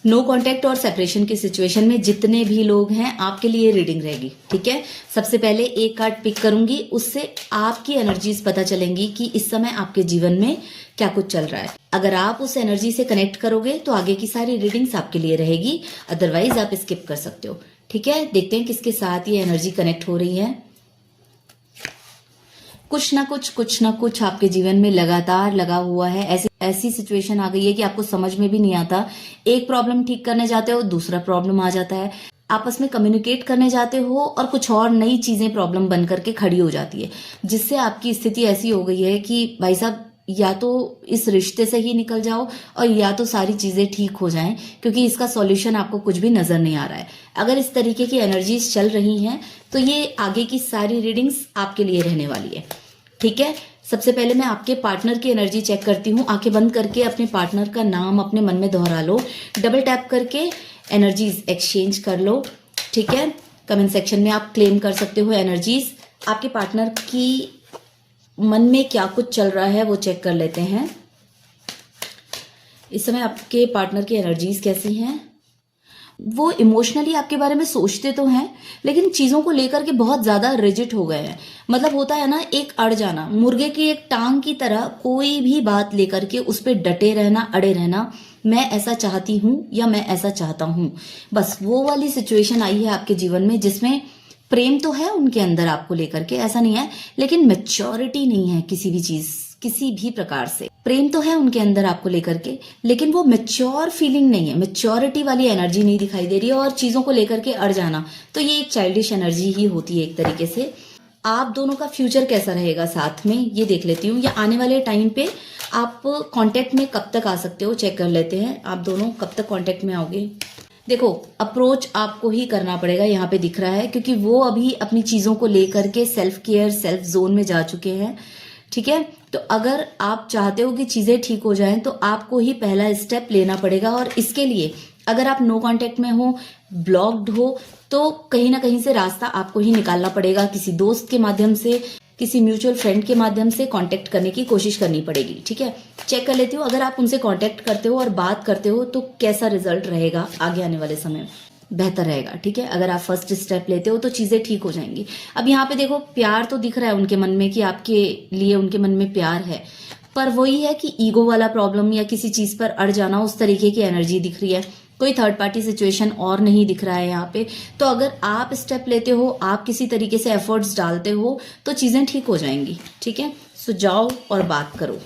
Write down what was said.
No contact और separation की situation में जितने भी लोग हैं आपके लिए रीडिंग रहेगी। ठीक है, सबसे पहले एक कार्ड पिक करूंगी, उससे आपकी एनर्जीज पता चलेंगी कि इस समय आपके जीवन में क्या कुछ चल रहा है। अगर आप उस एनर्जी से कनेक्ट करोगे तो आगे की सारी रीडिंग्स आपके लिए रहेगी, अदरवाइज आप स्किप कर सकते हो। ठीक है, देखते हैं किसके साथ ये एनर्जी कनेक्ट हो रही है। कुछ ना कुछ आपके जीवन में लगातार लगा हुआ है। ऐसी सिचुएशन आ गई है कि आपको समझ में भी नहीं आता। एक प्रॉब्लम ठीक करने जाते हो, दूसरा प्रॉब्लम आ जाता है। आपस में कम्युनिकेट करने जाते हो और कुछ और नई चीजें प्रॉब्लम बन करके खड़ी हो जाती है, जिससे आपकी स्थिति ऐसी हो गई है कि भाई साहब या तो इस रिश्ते से ही निकल जाओ और या तो सारी चीजें ठीक हो जाएं, क्योंकि इसका सॉल्यूशन आपको कुछ भी नजर नहीं आ रहा है। अगर इस तरीके की एनर्जीज चल रही हैं तो ये आगे की सारी रीडिंग्स आपके लिए रहने वाली है। ठीक है, सबसे पहले मैं आपके पार्टनर की एनर्जी चेक करती हूँ। आंखें बंद करके अपने पार्टनर का नाम अपने मन में दोहरा लो, डबल टैप करके एनर्जीज एक्सचेंज कर लो। ठीक है, कमेंट सेक्शन में आप क्लेम कर सकते हो एनर्जीज। आपके पार्टनर की मन में क्या कुछ चल रहा है वो चेक कर लेते हैं। इस समय आपके पार्टनर की एनर्जीज कैसी हैं? वो इमोशनली आपके बारे में सोचते तो हैं, लेकिन चीजों को लेकर के बहुत ज्यादा रिजिड हो गए हैं। मतलब होता है ना, एक अड़ जाना, मुर्गे की एक टांग की तरह कोई भी बात लेकर के उस पर डटे रहना, अड़े रहना। मैं ऐसा चाहती हूं या मैं ऐसा चाहता हूं, बस वो वाली सिचुएशन आई है आपके जीवन में, जिसमें प्रेम तो है उनके अंदर आपको लेकर के, ऐसा नहीं है, लेकिन मेच्योरिटी नहीं है किसी भी चीज, किसी भी प्रकार से। प्रेम तो है उनके अंदर आपको लेकर के, लेकिन वो मेच्योर फीलिंग नहीं है, मेच्योरिटी वाली एनर्जी नहीं दिखाई दे रही है। और चीजों को लेकर के अड़ जाना, तो ये एक चाइल्डिश एनर्जी ही होती है एक तरीके से। आप दोनों का फ्यूचर कैसा रहेगा साथ में, ये देख लेती हूँ, या आने वाले टाइम पे आप कांटेक्ट में कब तक आ सकते हो, चेक कर लेते हैं। आप दोनों कब तक कांटेक्ट में आओगे? देखो, अप्रोच आपको ही करना पड़ेगा, यहाँ पे दिख रहा है, क्योंकि वो अभी अपनी चीजों को लेकर के सेल्फ केयर, सेल्फ जोन में जा चुके हैं। ठीक है, तो अगर आप चाहते हो कि चीजें ठीक हो जाएं तो आपको ही पहला स्टेप लेना पड़ेगा। और इसके लिए अगर आप नो कांटेक्ट में हो, ब्लॉक्ड हो, तो कहीं ना कहीं से रास्ता आपको ही निकालना पड़ेगा। किसी दोस्त के माध्यम से, किसी म्यूचुअल फ्रेंड के माध्यम से कांटेक्ट करने की कोशिश करनी पड़ेगी। ठीक है, चेक कर लेती हूँ, अगर आप उनसे कांटेक्ट करते हो और बात करते हो तो कैसा रिजल्ट रहेगा आगे आने वाले समय में, बेहतर रहेगा। ठीक है, अगर आप फर्स्ट स्टेप लेते हो तो चीजें ठीक हो जाएंगी। अब यहाँ पे देखो, प्यार तो दिख रहा है उनके मन में कि आपके लिए उनके मन में प्यार है, पर वही है कि ईगो वाला प्रॉब्लम या किसी चीज पर अड़ जाना, उस तरीके की एनर्जी दिख रही है। कोई थर्ड पार्टी सिचुएशन और नहीं दिख रहा है यहाँ पे। तो अगर आप स्टेप लेते हो, आप किसी तरीके से एफर्ट्स डालते हो, तो चीजें ठीक हो जाएंगी। ठीक है, सो जाओ और बात करो।